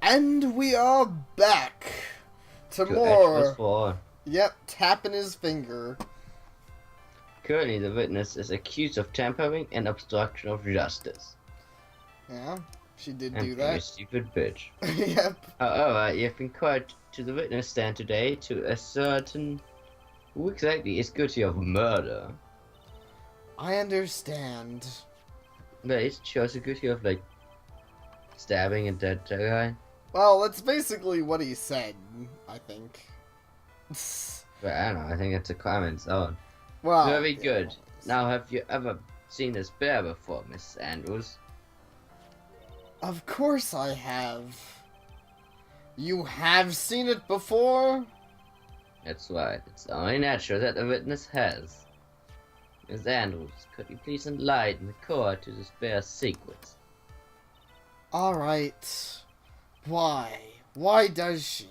And we are back to To more. Edgeworth 4. Yep, tapping his finger. Currently, the witness is accused of tampering and obstruction of justice. Yeah, she did And do being a that. stupid bitch. Yep. However, you have been called to the witness stand today to ascertain who exactly is guilty of murder. I understand. But is she also guilty of, like, stabbing a dead guy? Well, that's basically what he said, I think. But I don't know, I think it's a crime in its own. Well, Very yeah, good. Now, have you ever seen this bear before, Miss Andrews? Of course I have. You have seen it before? That's right. It's only natural that the witness has. Miss Andrews, could you please enlighten the court to this bear's secrets? Alright. Why? Why does she?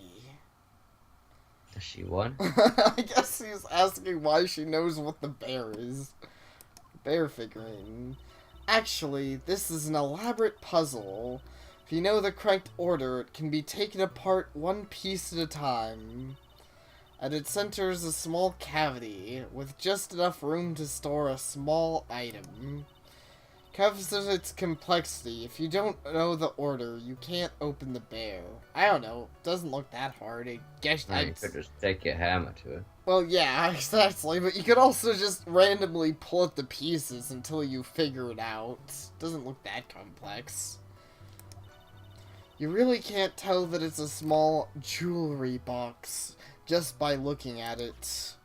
Does she want? I guess he's asking why she knows what the bear is. Bear figurine. Actually, this is an elaborate puzzle. If you know the correct order, it can be taken apart one piece at a time. At its center is a small cavity, with just enough room to store a small item. Because of its complexity, if you don't know the order, you can't open the bear. I don't know, it doesn't look that hard. I guess No, you could just take your hammer to it. well, yeah, exactly, but you could also just randomly pull at the pieces until you figure it out. Doesn't look that complex. You really can't tell that it's a small jewelry box just by looking at it.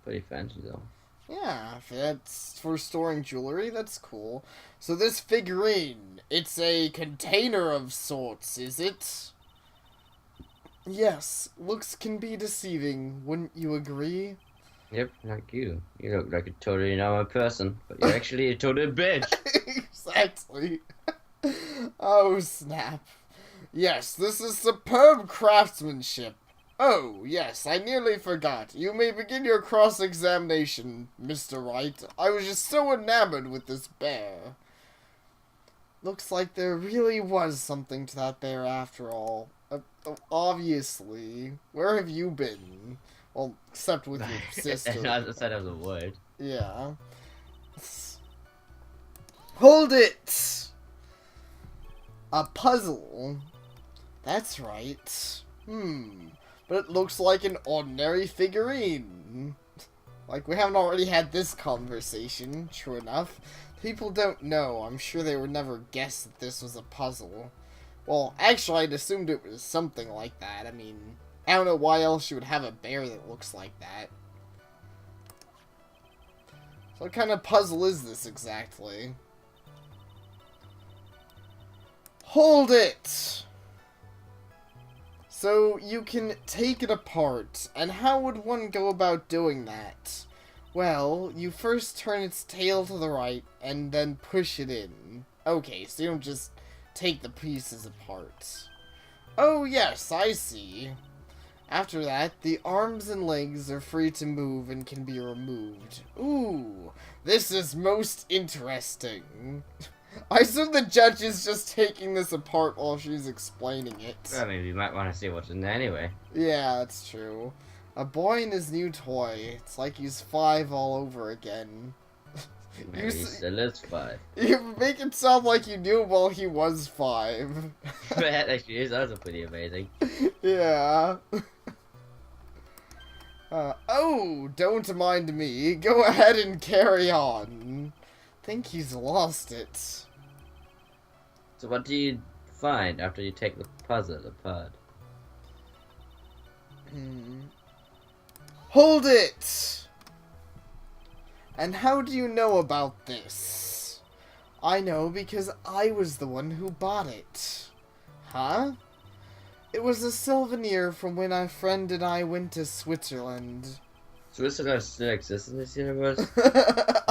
Pretty fancy though. Yeah, if that's for storing jewelry, that's cool. So this figurine, it's a container of sorts, is it? Yes, looks can be deceiving, wouldn't you agree? Yep, like you. You look like a totally normal person, but you're actually a total bitch. Exactly. Oh, snap. Yes, this is superb craftsmanship. Oh, yes, I nearly forgot. You may begin your cross-examination, Mr. Wright. I was just so enamored with this bear. Looks like there really was something to that bear after all. Obviously. Where have you been? Well, except with your sister. Not the side of the wood. Yeah. Hold it! A puzzle. That's right. But it looks like an ordinary figurine. Like, we haven't already had this conversation, true enough. People don't know. I'm sure they would never guess that this was a puzzle. Well, actually, I'd assumed it was something like that. I mean, I don't know why else you would have a bear that looks like that. So what kind of puzzle is this exactly? Hold it! So you can take it apart, and how would one go about doing that? Well, you first turn its tail to the right, and then push it in. Okay, so you don't just take the pieces apart. Oh yes, I see. After that, the arms and legs are free to move and can be removed. Ooh, this is most interesting. I assume the judge is just taking this apart while she's explaining it. Well, maybe you might want to see what's in there anyway. Yeah, that's true. A boy and his new toy. It's like he's 5 all over again. Maybe he still is 5. You make it sound like you knew while he was 5. That actually is also pretty amazing. Yeah. Oh, don't mind me. Go ahead and carry on. Think he's lost it. So what do you find after you take the puzzle apart? Hold it! And how do you know about this? I know because I was the one who bought it. Huh? It was a souvenir from when our friend and I went to Switzerland. Switzerland still exists in this universe?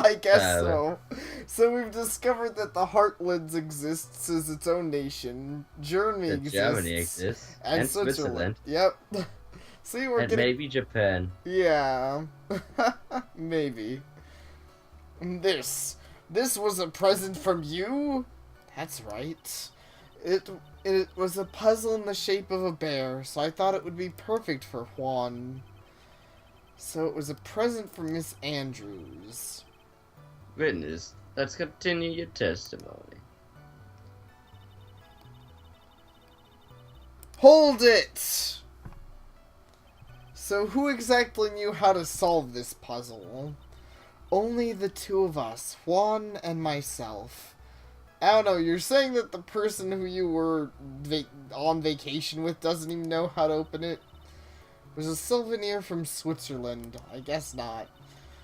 I guess so. So we've discovered that the Heartlands exists as its own nation. Germany exists. And Switzerland. Yep. See, we're And getting... maybe Japan. Yeah. Maybe. This was a present from you? That's right. It was a puzzle in the shape of a bear, so I thought it would be perfect for Juan. So it was a present from Miss Andrews. Witness, let's continue your testimony. Hold it! So who exactly knew how to solve this puzzle? Only the two of us, Juan and myself. I don't know, you're saying that the person who you were on vacation with doesn't even know how to open it? It was a souvenir from Switzerland. I guess not.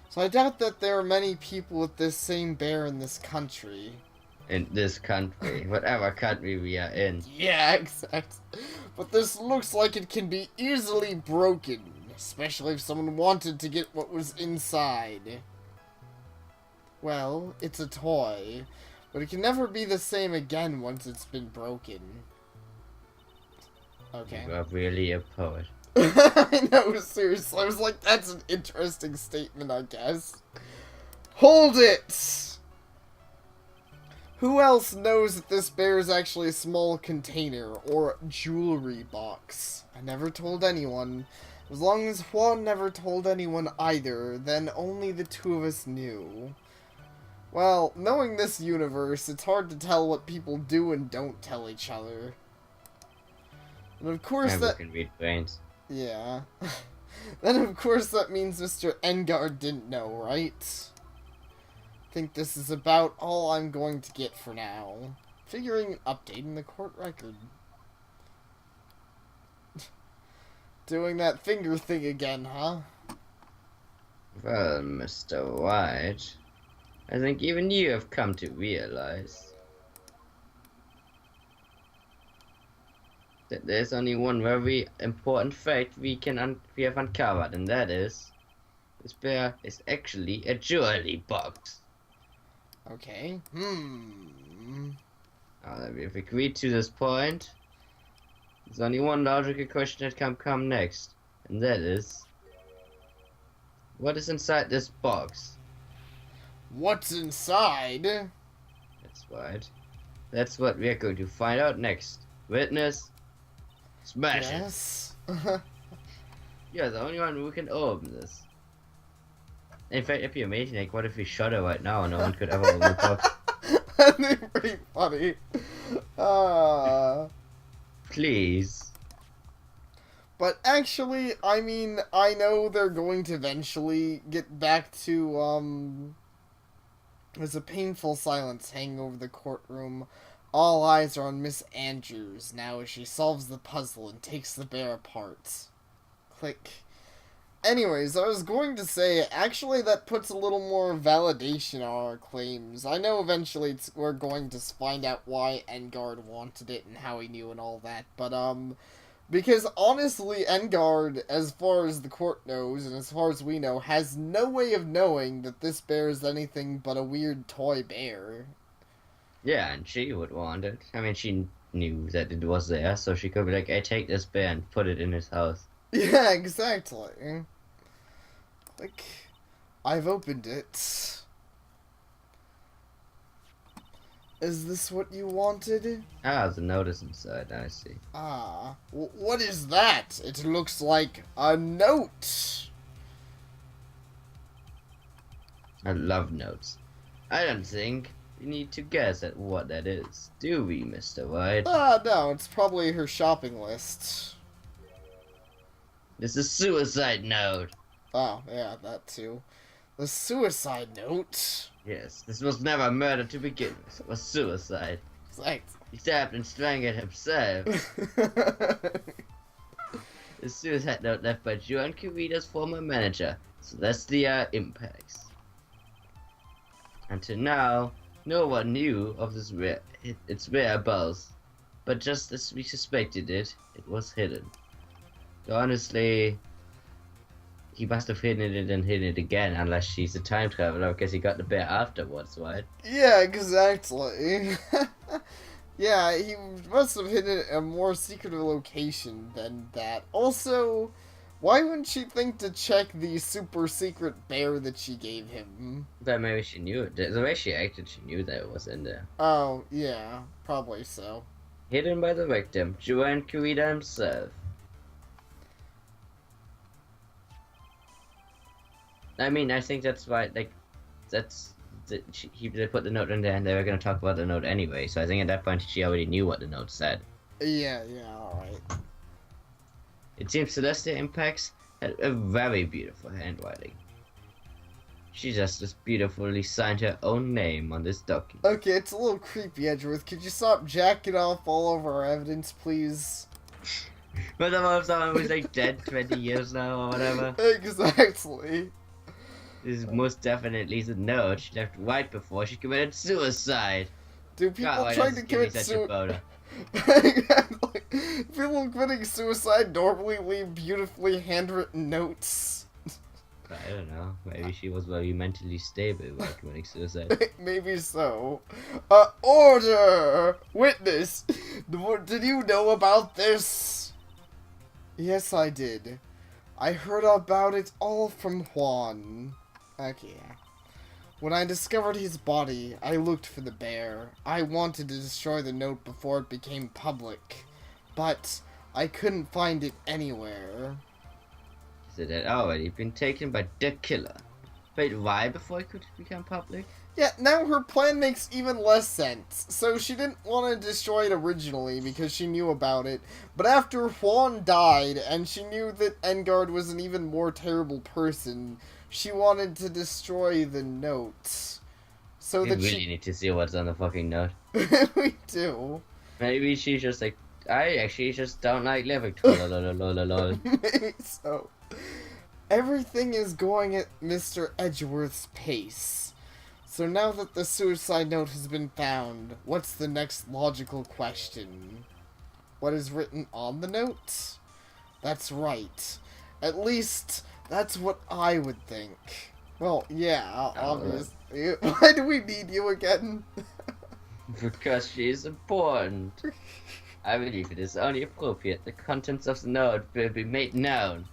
So I doubt that there are many people with this same bear in this country. In this country, whatever country we are in. Yeah, exactly. But this looks like it can be easily broken, especially if someone wanted to get what was inside. Well, it's a toy, but it can never be the same again once it's been broken. Okay. You are really a poet. I know, seriously. I was like, that's an interesting statement, I guess. Hold it! Who else knows that this bear is actually a small container or jewelry box? I never told anyone. As long as Juan never told anyone either, then only the two of us knew. Well, knowing this universe, it's hard to tell what people do and don't tell each other. And of course Never can read brains. Yeah. Then of course that means Mr. Engard didn't know, right? I think this is about all I'm going to get for now. Figuring updating the court record. Doing that finger thing again, huh? Well, Mr. White, I think even you have come to realize that there's only one very important fact we have uncovered, and that is this bear is actually a jewelry box. Okay. Now that we've agreed to this point, there's only one logical question that can come next, and that is, what is inside this box? What's inside? That's right. That's what we're going to find out next. Witness, smash it. Yes. You're the only one who can open this. In fact, it'd be amazing, like, what if we shut it right now and no one could ever open the box? That'd be pretty funny. Please. But actually, I mean, I know they're going to eventually get back to, there's a painful silence hanging over the courtroom. All eyes are on Miss Andrews now as she solves the puzzle and takes the bear apart. Click. Anyways, I was going to say, actually that puts a little more validation on our claims. I know eventually we're going to find out why Engard wanted it and how he knew and all that, but, because honestly, Engard, as far as the court knows, and as far as we know, has no way of knowing that this bear is anything but a weird toy bear. Yeah, and she would want it. I mean, she knew that it was there, so she could be like, I take this bear and put it in his house. Yeah, exactly. Like, I've opened it. Is this what you wanted? Ah, the notice inside, I see. Ah, what is that? It looks like a note. I love notes. I don't think we need to guess at what that is, do we, Mr. White? Ah, no, it's probably her shopping list. It's a suicide note. Oh, yeah, that too. The suicide note. Yes, this was never murder to begin with. It was suicide. Exactly. He stabbed and strangled himself. The suicide note left by Joan Carita's former manager. So that's the impacts. Until now, no one knew of its whereabouts. But just as we suspected it was hidden. So honestly, he must have hidden it and hidden it again, unless she's a time traveler, because he got the bear afterwards, right? Yeah, exactly. Yeah, he must have hidden it in a more secretive location than that. Also, why wouldn't she think to check the super secret bear that she gave him? But maybe she knew it. The way she acted, she knew that it was in there. Oh, yeah, probably so. Hidden by the victim, Joanne Kurita himself. I mean, I think that's why, like, they put the note in there and they were going to talk about the note anyway, so I think at that point she already knew what the note said. Yeah, alright. It seems Celestia Impacts had a very beautiful handwriting. She just beautifully signed her own name on this document. Okay, it's a little creepy, Edgeworth. Could you stop jacking off all over our evidence, please? But if someone was like dead 20 years now or whatever. Exactly. This is most definitely the note she left right before she committed suicide. Do people trying to commit suicide? Exactly. People committing suicide normally leave beautifully handwritten notes. I don't know. Maybe she was very mentally stable while committing suicide. Maybe so. Order! Witness! Did you know about this? Yes, I did. I heard about it all from Juan. Okay. When I discovered his body, I looked for the bear. I wanted to destroy the note before it became public. But I couldn't find it anywhere. It had already been taken by the killer. Wait, why before it could become public? Yeah, now her plan makes even less sense. So she didn't want to destroy it originally because she knew about it. But after Juan died and she knew that Engard was an even more terrible person, she wanted to destroy the note. So we really need to see what's on the fucking note. We do. Maybe she's just like, I actually just don't like living. Maybe so. Everything is going at Mr. Edgeworth's pace. So now that the suicide note has been found, what's the next logical question? What is written on the note? That's right. At least, that's what I would think. Well, yeah, obviously. Why do we need you again? Because she is important. I believe it is only appropriate the contents of the note will be made known.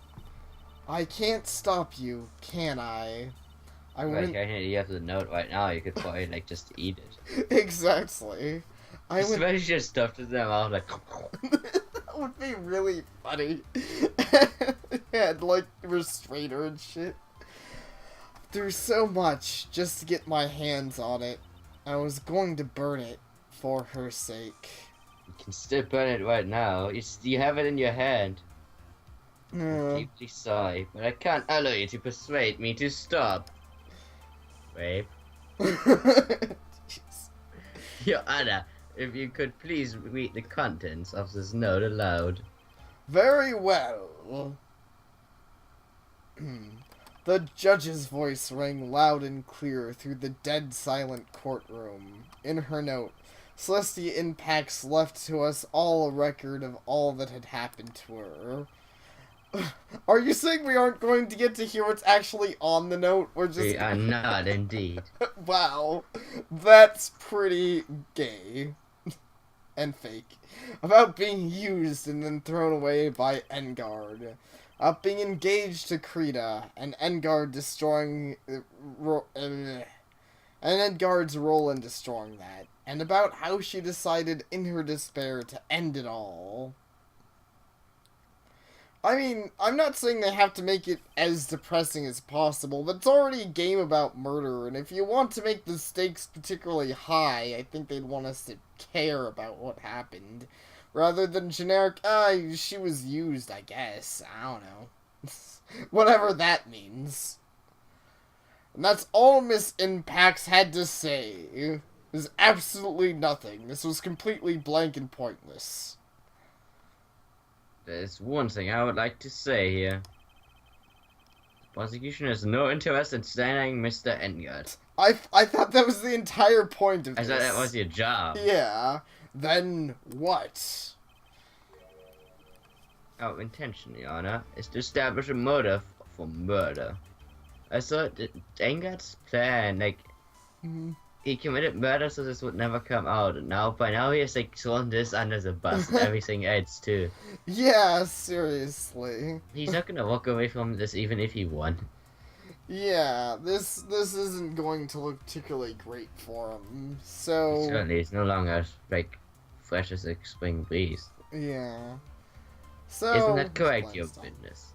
I can't stop you, can I? I wouldn't... Right, you have the note right now, you could probably, like, just eat it. Exactly. Especially just stuff to them, I was like... That would be really funny. And, like, restrainer and shit. Through so much just to get my hands on it. I was going to burn it for her sake. You can still burn it right now. You have it in your hand. I'm deeply sorry, but I can't allow you to persuade me to stop. Rape. Your Honor, if you could please read the contents of this note aloud. Very well. The judge's voice rang loud and clear through the dead silent courtroom. In her note, Celestia Impacts left to us all a record of all that had happened to her. Are you saying we aren't going to get to hear what's actually on the note? We are not, indeed. Wow, that's pretty gay. And fake. About being used and then thrown away by Engard. About being engaged to Krita, and Engard destroying... and Engard's role in destroying that. And about how she decided in her despair to end it all. I mean, I'm not saying they have to make it as depressing as possible, but it's already a game about murder, and if you want to make the stakes particularly high, I think they'd want us to care about what happened. Rather than generic, she was used, I guess. I don't know. Whatever that means. And that's all Miss Impacts had to say. There's absolutely nothing. This was completely blank and pointless. There's one thing I would like to say here. The prosecution has no interest in standing Mr. Engard. I thought that was the entire point of this. I thought that was your job. Yeah. Then what? Our intention, Your Honor, is to establish a motive for murder. I thought that Engard's plan, like, he committed murder so this would never come out, and by now he has, like, thrown this under the bus and everything else, too. Yeah, seriously. He's not gonna walk away from this even if he won. Yeah, this isn't going to look particularly great for him, so... Certainly, it's no longer, like, fresh as a spring breeze. Yeah. So... Isn't that correct, your Blindstone. witness?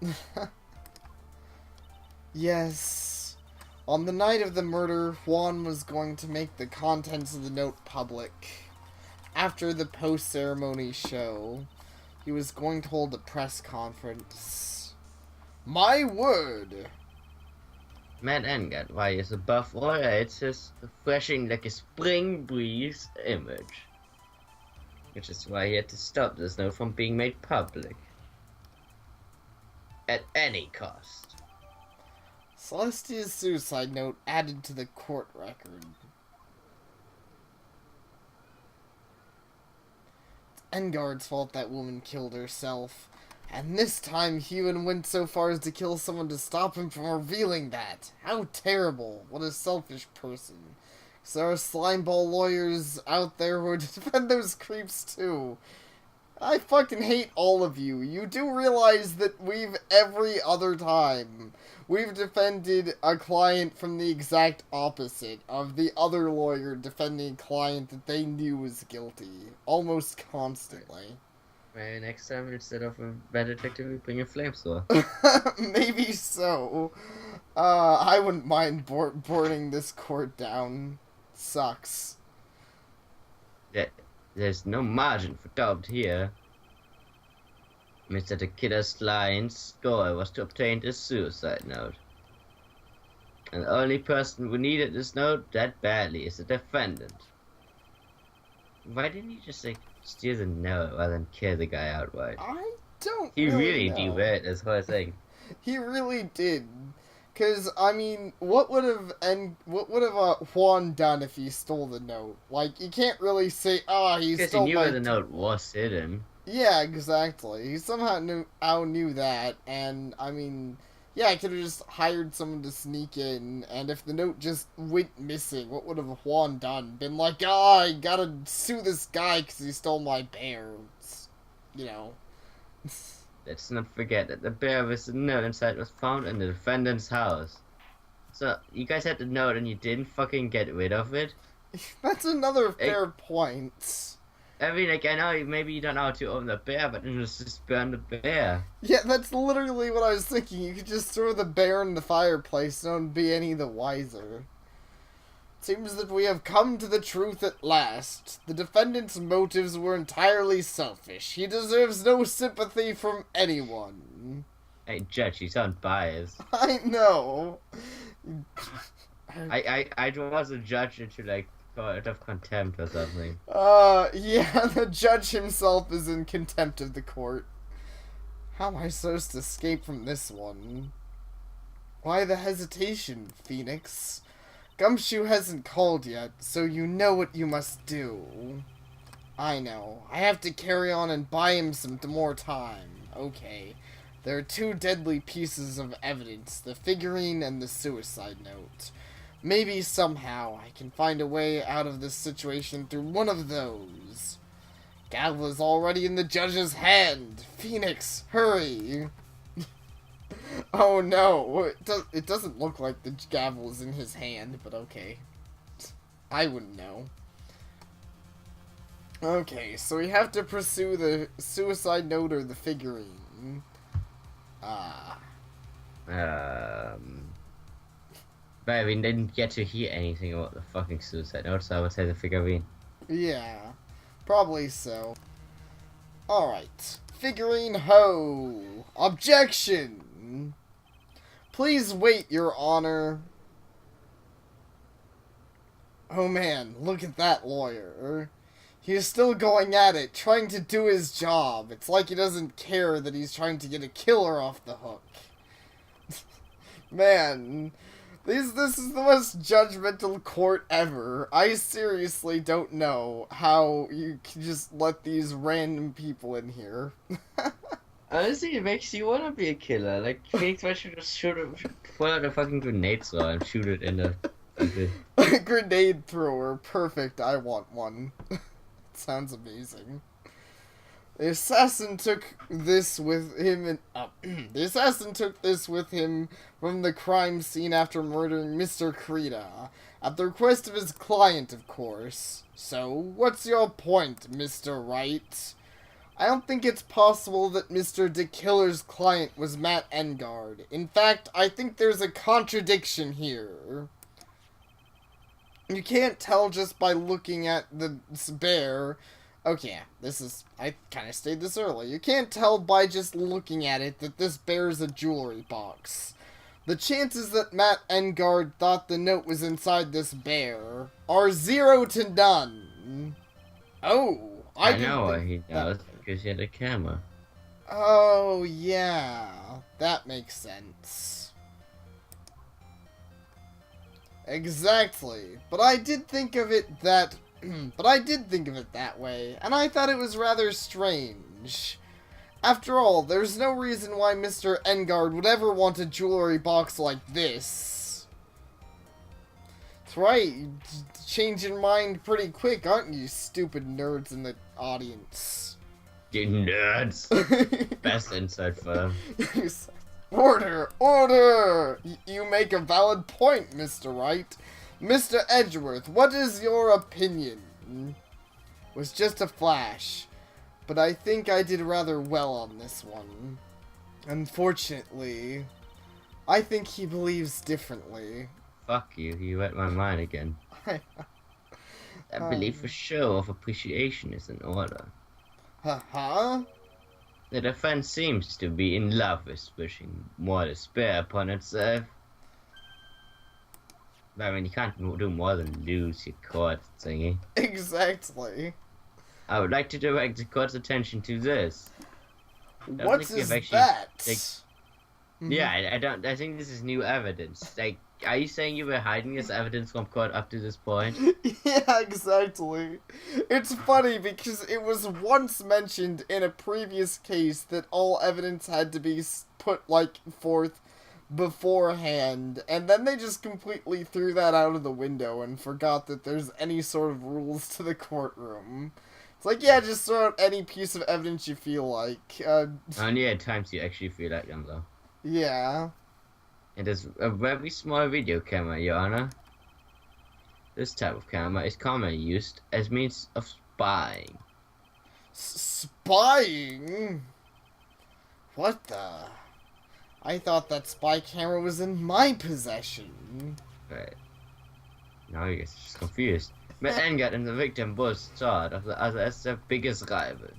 Yes. On the night of the murder, Juan was going to make the contents of the note public. After the post-ceremony show, he was going to hold a press conference. My word! Matt Engard, why is above all else his refreshing like a spring breeze image. Which is why he had to stop this note from being made public. At any cost. Celestia's suicide note added to the court record. It's Engard's fault that woman killed herself. And this time he even went so far as to kill someone to stop him from revealing that. How terrible. What a selfish person. So there are slimeball lawyers out there who defend those creeps too. I fucking hate all of you. You do realize that every other time, we've defended a client from the exact opposite of the other lawyer defending a client that they knew was guilty. Almost constantly. Maybe next time, instead of a bad detective, we bring a flamethrower. Maybe so. I wouldn't mind burning this court down. Sucks. There's no margin for doubt here. Mr. The killer's client's goal was to obtain this suicide note. And the only person who needed this note that badly is the defendant. Why didn't he just, like, steal the note rather than kill the guy outright? I don't He really know. derailed this whole thing. He really did. Cause I mean, what would have Juan done if he stole the note? Like, you can't really say, he Because he stole knew my where the note was hidden. Yeah, exactly. He somehow knew that, and I mean, yeah, I could have just hired someone to sneak in, and if the note just went missing, what would have Juan done? Been like, I gotta sue this guy because he stole my bear. You know. Let's not forget that the bear with the note inside was found in the defendant's house. So, you guys had the note and you didn't fucking get rid of it? That's another fair point. I mean, like, I know maybe you don't know how to own the bear, but then just burn the bear. Yeah, that's literally what I was thinking. You could just throw the bear in the fireplace, no one would be any the wiser. Seems that we have come to the truth at last. The defendant's motives were entirely selfish. He deserves no sympathy from anyone. Hey, Judge, you sound biased. I know. I was a judge into, like, out of contempt or something. Yeah, the judge himself is in contempt of the court. How am I supposed to escape from this one? Why the hesitation, Phoenix? Gumshoe hasn't called yet, so you know what you must do. I know. I have to carry on and buy him some more time. Okay. There are two deadly pieces of evidence, the figurine and the suicide note. Maybe somehow I can find a way out of this situation through one of those. Gavel is already in the judge's hand. Phoenix, hurry. Oh no, it doesn't look like the gavel is in his hand, but okay. I wouldn't know. Okay, so we have to pursue the suicide note or the figurine. But we didn't get to hear anything about the fucking suicide note, so I would say the figurine. Yeah, probably so. Alright. Figurine ho! Objection! Please wait, Your Honor. Oh man, look at that lawyer. He is still going at it, trying to do his job. It's like he doesn't care that he's trying to get a killer off the hook. Man, this is the most judgmental court ever. I seriously don't know how you can just let these random people in here. Honestly, it makes you want to be a killer. Like, Phoenix Wright should just pull out a fucking grenade thrower and shoot it in the... Grenade thrower, perfect, I want one. Sounds amazing. The assassin took this with him the assassin took this with him from the crime scene after murdering Mr. Krita, at the request of his client, of course. So, what's your point, Mr. Wright? I don't think it's possible that Mr. De Killer's client was Matt Engard. In fact, I think there's a contradiction here. You can't tell just by looking at this bear. Okay, I kind of stated this earlier. You can't tell by just looking at it that this bear is a jewelry box. The chances that Matt Engard thought the note was inside this bear are 0 to none. Oh, I know why he knows, because he had a camera. Oh, yeah. That makes sense. Exactly. But I did think of it that way, and I thought it was rather strange. After all, there's no reason why Mr. Engard would ever want a jewelry box like this. That's right, you change your mind pretty quick, aren't you, stupid nerds in the audience? You nerds! Best inside firm. Order! Order! You make a valid point, Mr. Wright. Mr. Edgeworth, what is your opinion? It was just a flash, but I think I did rather well on this one. Unfortunately, I think he believes differently. Fuck you, you read my mind again. That belief for show of appreciation is in order. Huh? The defense seems to be in love with wishing more despair upon itself. But I mean, you can't do more than lose your court thingy. Exactly. I would like to direct the court's attention to this. What is that? Yeah, I don't. I think this is new evidence. Like, are you saying you were hiding this evidence from court up to this point? Yeah, exactly. It's funny because it was once mentioned in a previous case that all evidence had to be put, forth beforehand, and then they just completely threw that out of the window and forgot that there's any sort of rules to the courtroom. It's like, yeah, just throw out any piece of evidence you feel like. Only at times you actually feel like them, though. Yeah. It is a very small video camera, Your Honor. This type of camera is commonly used as means of spying. Spying? What the? I thought that spy camera was in my possession. Right. Now you're just confused. Matt Engard and the victim both thought of the other as their biggest rival.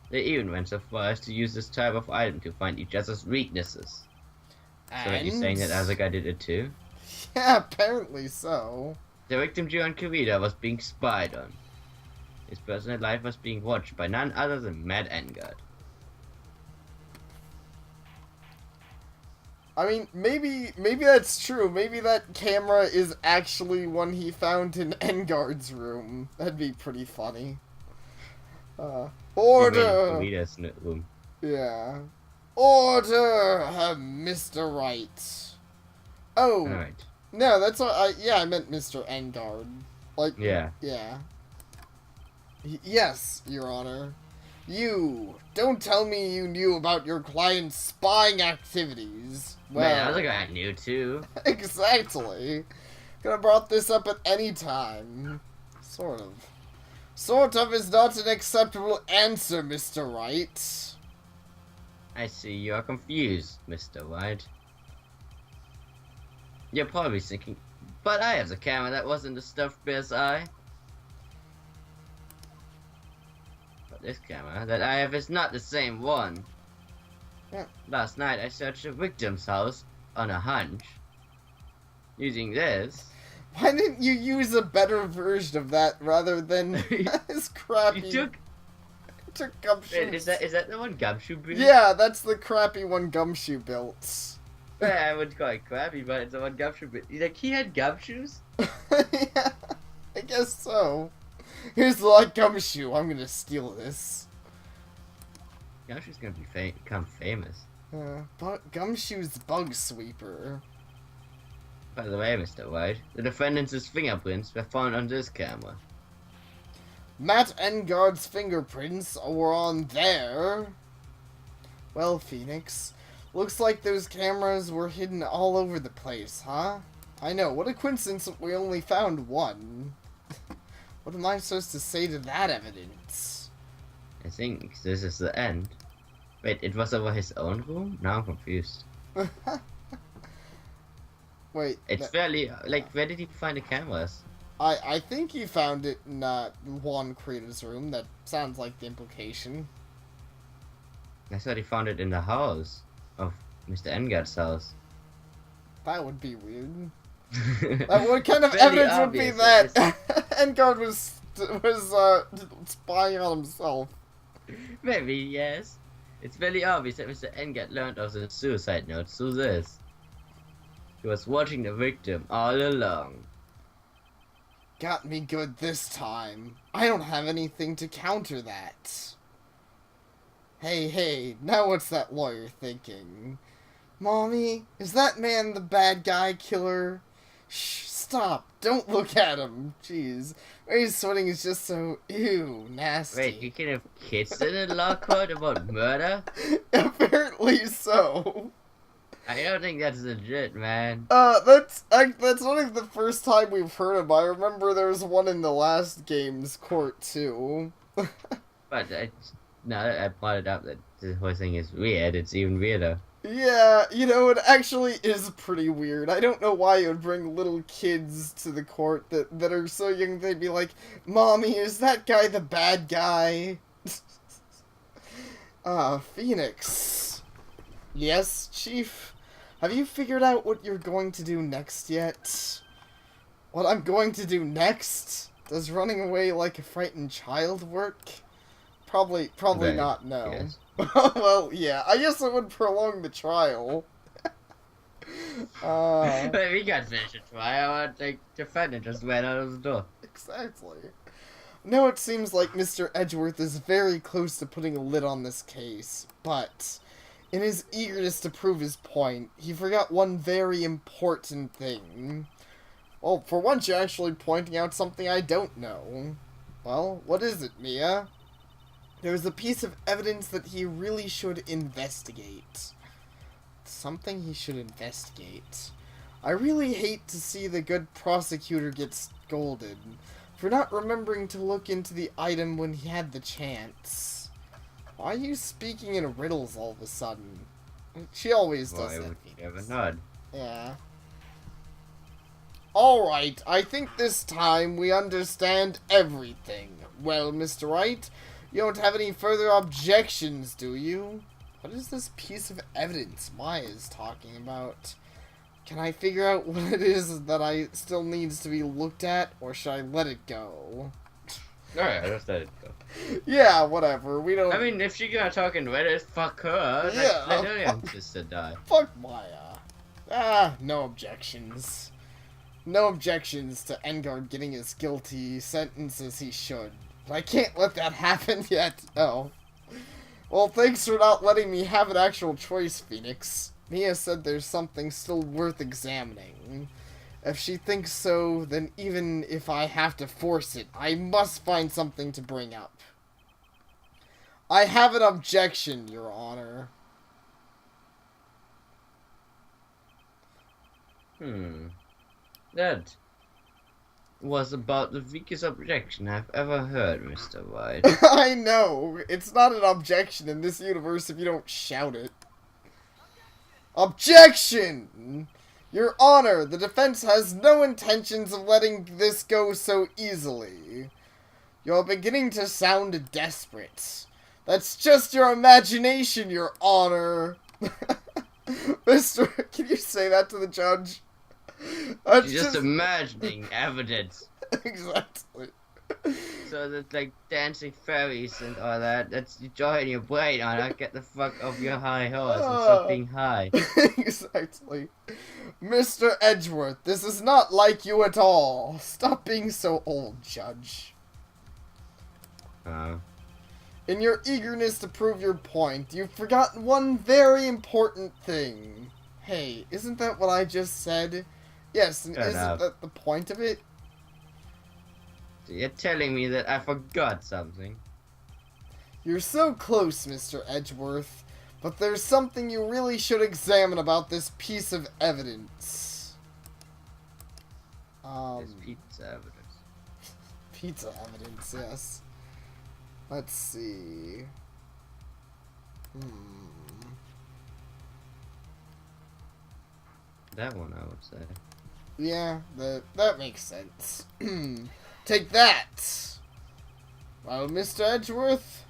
They even went so far as to use this type of item to find each other's weaknesses. So are you saying that other guy did it too? Yeah, apparently so. The victim John Kavita was being spied on. His personal life was being watched by none other than Matt Engard. I mean, maybe that's true. Maybe that camera is actually one he found in Engard's room. That'd be pretty funny. Order! Room. Yeah. Order, Mr. Wright. Oh. Alright. No, that's what I meant Mr. Engard. Yeah. Yeah. Yes, Your Honor. You, don't tell me you knew about your client's spying activities. Well, Man, I was like, I knew too. Exactly. Could have brought this up at any time. Sort of. Sort of is not an acceptable answer, Mr. Wright. I see you are confused, Mr. Wright. You're probably thinking, but I have the camera that wasn't the stuffed bear's eye. But this camera that I have is not the same one. Yeah. Last night I searched the victim's house on a hunch. Using this. Why didn't you use a better version of that rather than his crappy... You took Gumshoe. Is that the one Gumshoe built? Yeah, that's the crappy one Gumshoe built. I wouldn't call it crappy, but it's the one Gumshoe built. Like, he had gumshoes? Yeah, I guess so. Here's the light Gumshoe. I'm gonna steal this. Gumshoe's gonna become famous. Gumshoe's Bug Sweeper. By the way, Mr. White, the defendant's fingerprints were found on this camera. Matt Engard's fingerprints were on there. Well, Phoenix, looks like those cameras were hidden all over the place, huh? I know, what a coincidence that we only found one. What am I supposed to say to that evidence? I think this is the end. Wait, it was over his own room? Now I'm confused. Wait. It's fairly, like, where did he find the cameras? I think he found it in Juan Creator's room. That sounds like the implication. I thought he found it in the house of Mr. Engard's house. That would be weird. What kind of evidence would be that Engard was spying on himself? Maybe, yes. It's very obvious that Mr. Engard learned of the suicide notes through this. He was watching the victim all along. Got me good this time. I don't have anything to counter that. Hey, now what's that lawyer thinking? Mommy, is that man the bad guy killer? Shh, stop. Don't look at him. Jeez. Ray's sweating is just so, ew, nasty. Wait, you can have kids in a law court about murder? Apparently so. I don't think that's legit, man. That's only the first time we've heard of him. I remember there was one in the last game's court, too. But now that I brought it up that the whole thing is weird, it's even weirder. Yeah, you know, it actually is pretty weird. I don't know why you would bring little kids to the court that are so young they'd be like, Mommy, is that guy the bad guy? Phoenix. Yes, Chief? Have you figured out what you're going to do next yet? What I'm going to do next? Does running away like a frightened child work? Probably Right, not, no. yes. Well, yeah, I guess it would prolong the trial. But we got finished the trial, the defendant just went out of the door. Exactly. Now it seems like Mr. Edgeworth is very close to putting a lid on this case, but in his eagerness to prove his point, he forgot one very important thing. Well, for once you're actually pointing out something I don't know. Well, what is it, Mia? There's a piece of evidence that he really should investigate. Something he should investigate. I really hate to see the good prosecutor get scolded for not remembering to look into the item when he had the chance. Why are you speaking in riddles all of a sudden? She always does Why that. would you ever nod? Yeah. Alright, I think this time we understand everything. Well, Mr. Wright, you don't have any further objections, do you? What is this piece of evidence Maya is talking about? Can I figure out what it is that I still needs to be looked at, or should I let it go? Alright, I just let it go. Yeah, whatever. We don't. I mean, if she's gonna talk in Reddit, fuck her. Yeah. Let her young sister die. Fuck Maya. No objections. No objections to Engard getting his guilty sentence as he should. But I can't let that happen yet. Oh. Well, thanks for not letting me have an actual choice, Phoenix. Mia said there's something still worth examining. If she thinks so, then even if I have to force it, I must find something to bring up. I have an objection, Your Honor. That was about the weakest objection I've ever heard, Mr. White. I know. It's not an objection in this universe if you don't shout it. Objection! Your Honor, the defense has no intentions of letting this go so easily. You're beginning to sound desperate. That's just your imagination, Your Honor. Mister, can you say that to the judge? She's just imagining evidence. Exactly. So that's like dancing fairies and all that. That's the joy in your brain. Get the fuck off your high horse and stop being high. Exactly. Mr. Edgeworth, this is not like you at all. Stop being so old, Judge. In your eagerness to prove your point, you've forgotten one very important thing. Hey, isn't that what I just said? Yes, and isn't that the point of it? You're telling me that I forgot something. You're so close, Mr. Edgeworth, but there's something you really should examine about this piece of evidence. There's pizza evidence. Pizza evidence, yes. Let's see. That one, I would say. Yeah, that makes sense. Take that! Well, Mr. Edgeworth?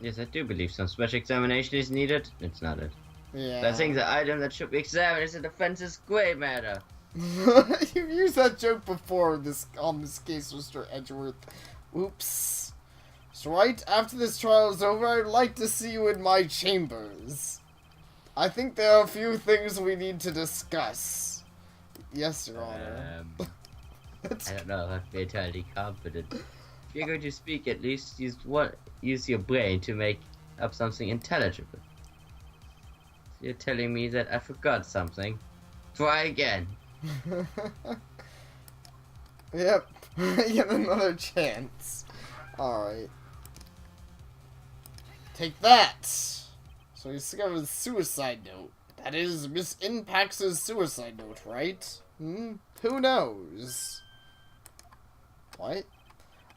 Yes, I do believe some special examination is needed. It's not it. Yeah. I think the item that should be examined is the defense's gray matter. You've used that joke before on this case, Mr. Edgeworth. Oops. So Wright, after this trial is over, I'd like to see you in my chambers. I think there are a few things we need to discuss. Yes, Your Honor. I don't know if I feel entirely confident. If you're going to speak, at least use your brain to make up something intelligible. So you're telling me that I forgot something. Try again. Yep. Get another chance. Alright. Take that! So he discovered the suicide note. That is Miss Impax's suicide note, right? Who knows? What?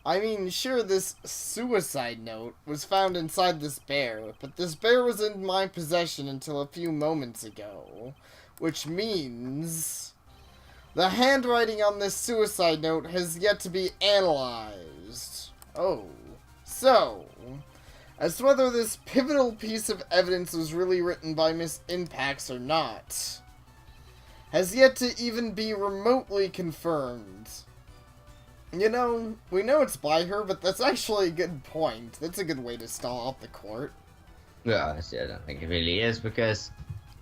I mean, sure, this suicide note was found inside this bear, but this bear was in my possession until a few moments ago. Which means the handwriting on this suicide note has yet to be analyzed. Oh. So, as to whether this pivotal piece of evidence was really written by Miss Impax or not, has yet to even be remotely confirmed. You know, we know it's by her, but that's actually a good point. That's a good way to stall out the court. Well, honestly, I don't think it really is, because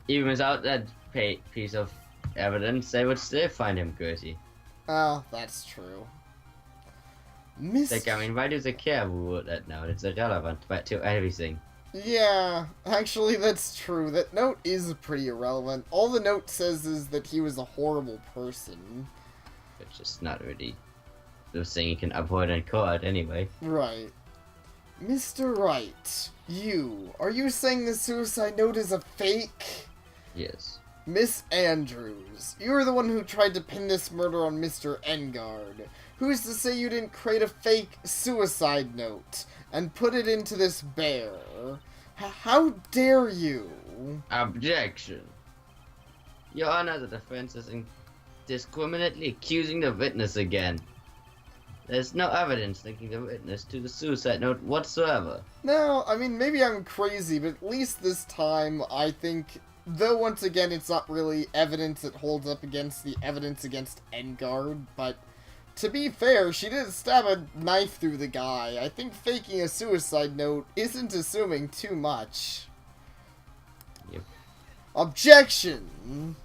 even without that piece of evidence, they would still find him guilty. Oh, that's true. Like, I mean, why do they care who wrote that note? It's irrelevant to everything. Yeah, actually, that's true. That note is pretty irrelevant. All the note says is that he was a horrible person. It's just not really the thing you can uphold in court, anyway. Right. Mr. Wright, are you saying the suicide note is a fake? Yes. Miss Andrews, you were the one who tried to pin this murder on Mr. Engard. Who's to say you didn't create a fake suicide note and put it into this bear? How dare you? Objection. Your Honor, the defense is indiscriminately accusing the witness again. There's no evidence linking the witness to the suicide note whatsoever. No, I mean, maybe I'm crazy, but at least this time, I think, though once again it's not really evidence that holds up against the evidence against Engard, but to be fair, she did stab a knife through the guy. I think faking a suicide note isn't assuming too much. Yep. Objection!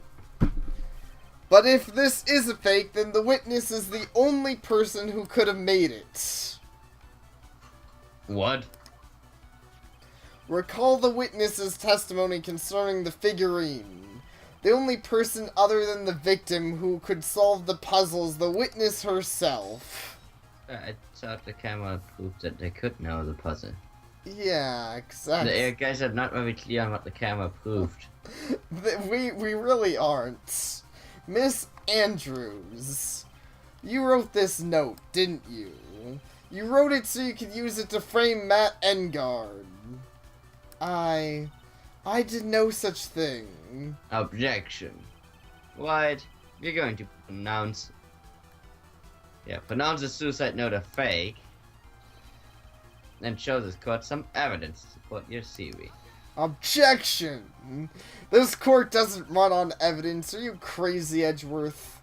But if this is a fake, then the witness is the only person who could have made it. What? Recall the witness's testimony concerning the figurine. The only person other than the victim who could solve the puzzle is the witness herself. I thought the camera proved that they could know the puzzle. Yeah, exactly. The guys are not very clear on what the camera proved. We really aren't. Miss Andrews, you wrote this note, didn't you? You wrote it so you could use it to frame Matt Engard. I did no such thing. Objection. What? You're going to pronounce the suicide note a fake, and show this court some evidence to support your theory. Objection! This court doesn't run on evidence. Are you crazy, Edgeworth?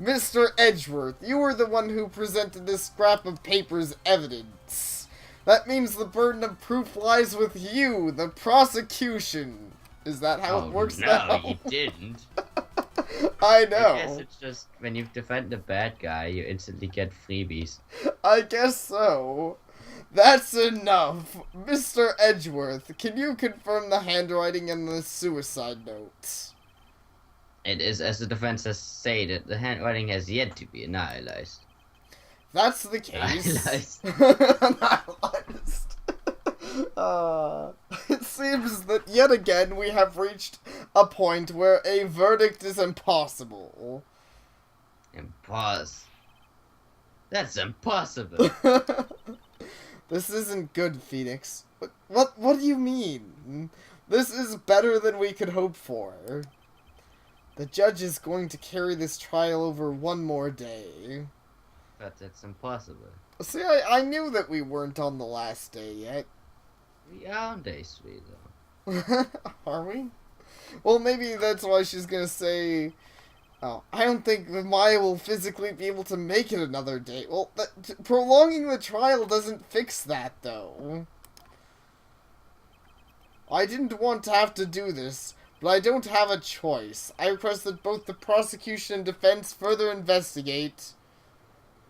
Mr. Edgeworth, you were the one who presented this scrap of paper as evidence. That means the burden of proof lies with you, the prosecution. Is that how it works now? No, you didn't. I know. I guess it's just when you defend a bad guy, you instantly get freebies. I guess so. That's enough. Mr. Edgeworth, can you confirm the handwriting in the suicide note? It is, as the defense has stated, the handwriting has yet to be analyzed. that's the case... Nihilist. Nihilist. It seems that yet again we have reached a point where a verdict is impossible. That's impossible. This isn't good, Phoenix. What do you mean? This is better than we could hope for. The judge is going to carry this trial over one more day. But that's impossible. See, I knew that we weren't on the last day yet. We are on day 3, though. Are we? Well, maybe that's why she's gonna say... Oh, I don't think that Maya will physically be able to make it another day. Well, prolonging the trial doesn't fix that, though. I didn't want to have to do this, but I don't have a choice. I request that both the prosecution and defense further investigate.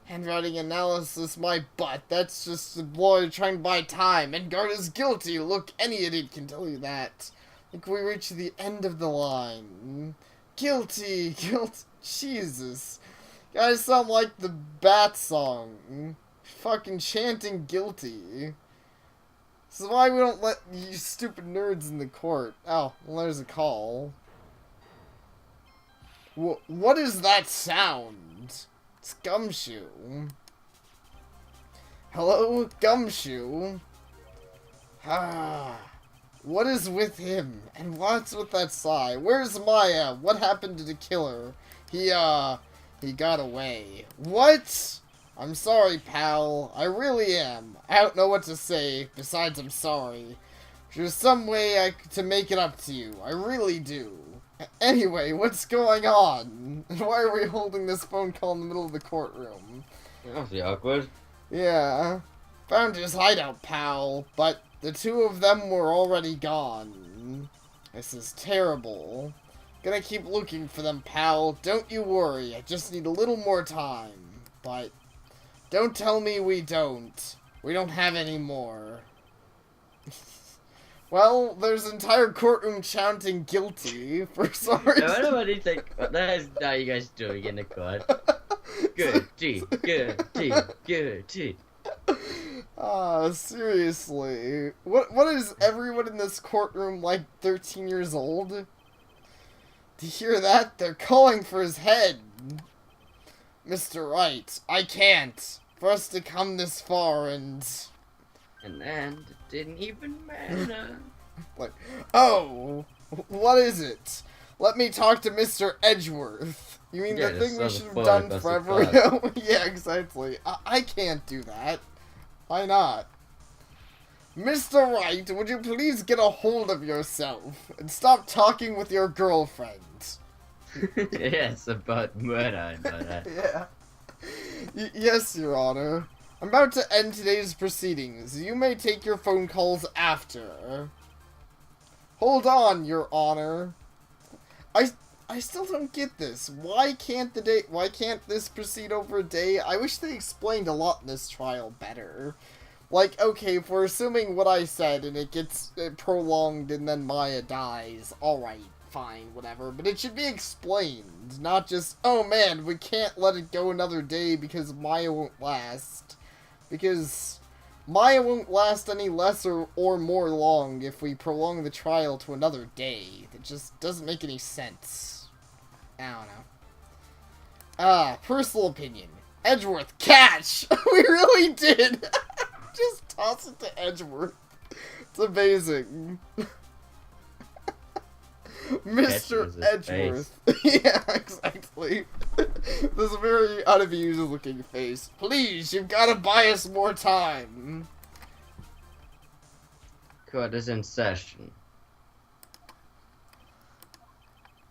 Handwriting analysis, my butt. That's just a lawyer trying to buy time. Edgard is guilty. Look, any idiot can tell you that. I think we reached the end of the line. Guilty. Jesus. You guys sound like the Bat song. Fucking chanting guilty. This is why we don't let you stupid nerds in the court. Oh, well, there's a call. What is that sound? It's Gumshoe. Hello, Gumshoe? What is with him? And what's with that sigh? Where's Maya? What happened to the killer? He got away. What? I'm sorry, pal. I really am. I don't know what to say, besides I'm sorry. There's some way to make it up to you. I really do. Anyway, what's going on? Why are we holding this phone call in the middle of the courtroom? That'll be awkward. Yeah. Found his hideout, pal, but the two of them were already gone. This is terrible. Gonna keep looking for them, pal. Don't you worry. I just need a little more time. But don't tell me we don't. We don't have any more. Well, there's an entire courtroom chanting guilty for sorry. No, I don't want to think. What is now you guys doing in the court? Guilty. Seriously. What is everyone in this courtroom like 13 years old? To hear that, they're calling for his head. Mr. Wright, I can't. For us to come this far and then it didn't even matter. Like, oh, what is it? Let me talk to Mr. Edgeworth. You mean the thing we should have done forever ago? Yeah, exactly. I can't do that. Why not? Mr. Wright, would you please get a hold of yourself and stop talking with your girlfriend? Yes, about murder, I know that. Yeah. Yes, Your Honor. I'm about to end today's proceedings. You may take your phone calls after. Hold on, Your Honor. I still don't get this. Why can't this proceed over a day? I wish they explained a lot in this trial better. Like, okay, if we're assuming what I said and it gets prolonged and then Maya dies, alright, fine, whatever. But it should be explained, not just, oh man, we can't let it go another day because Maya won't last. Because Maya won't last any less or more long if we prolong the trial to another day. It just doesn't make any sense. I don't know. Personal opinion. Edgeworth, catch! We really did! Just toss it to Edgeworth. It's amazing. Mr. Edgeworth. Yeah, exactly. This very unamused looking face. Please, you've got to buy us more time. Court is in session.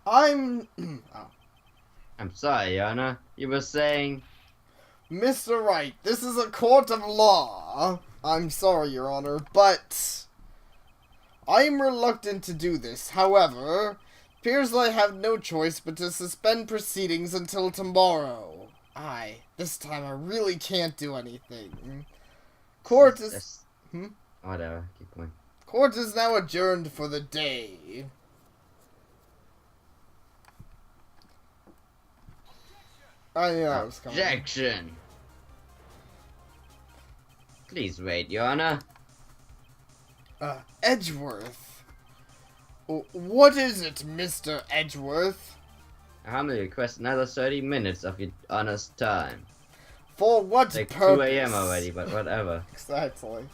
Oh. I'm sorry, Yana. You were saying... Mr. Wright, this is a court of law. I'm sorry, Your Honor, but I am reluctant to do this. However, it appears that I have no choice but to suspend proceedings until tomorrow. This time I really can't do anything. Court is... Whatever, keep going. Court is now adjourned for the day. I was coming. Objection! Please wait, Your Honor. Edgeworth. What is it, Mr. Edgeworth? I humbly request another 30 minutes of Your Honor's time. For what It's like purpose? 2 a.m. already, but whatever. Exactly.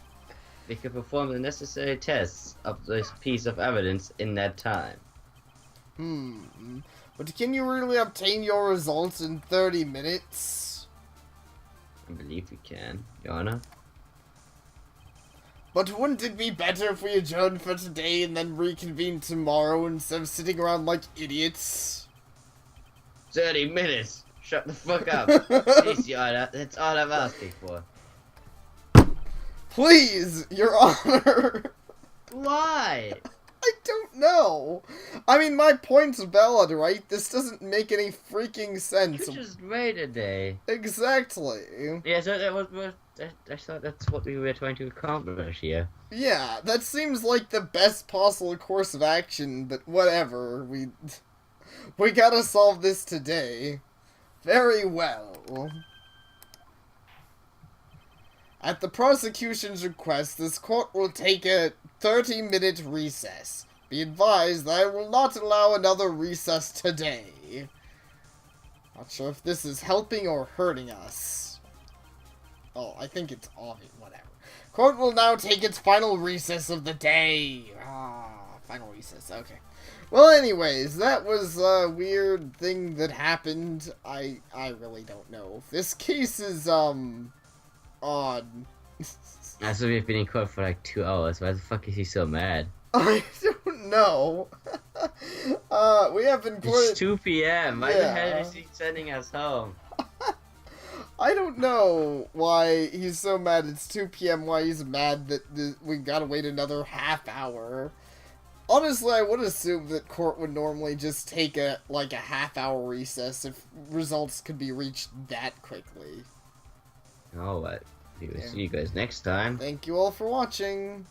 We can perform the necessary tests of this piece of evidence in that time. But can you really obtain your results in 30 minutes? I believe we can, Your Honor. But wouldn't it be better if we adjourned for today and then reconvene tomorrow instead of sitting around like idiots? 30 minutes! Shut the fuck up! Please, Your Honor, that's all I'm asking for. Please, Your Honor! Why? I don't know. I mean, my point's valid, right? This doesn't make any freaking sense. You just wait a day. Exactly. Yeah, so that was I thought that's what we were trying to accomplish here. Yeah, that seems like the best possible course of action, but whatever. We gotta solve this today. Very well. At the prosecution's request, this court will take a 30-minute recess. Be advised that I will not allow another recess today. Not sure if this is helping or hurting us. Oh, I think it's obvious. Whatever. Court will now take its final recess of the day. Final recess. Okay. Well, anyways, that was a weird thing that happened. I really don't know. This case is, odd. So we've been in court for like 2 hours. Why the fuck is he so mad? I don't know. We have been court. It's 2 p.m. Why the hell is he sending us home? I don't know why he's so mad. It's 2 p.m. Why he's mad that we gotta wait another half hour. Honestly, I would assume that court would normally just take a half-hour recess if results could be reached that quickly. Alright. We will see you guys next time. Thank you all for watching.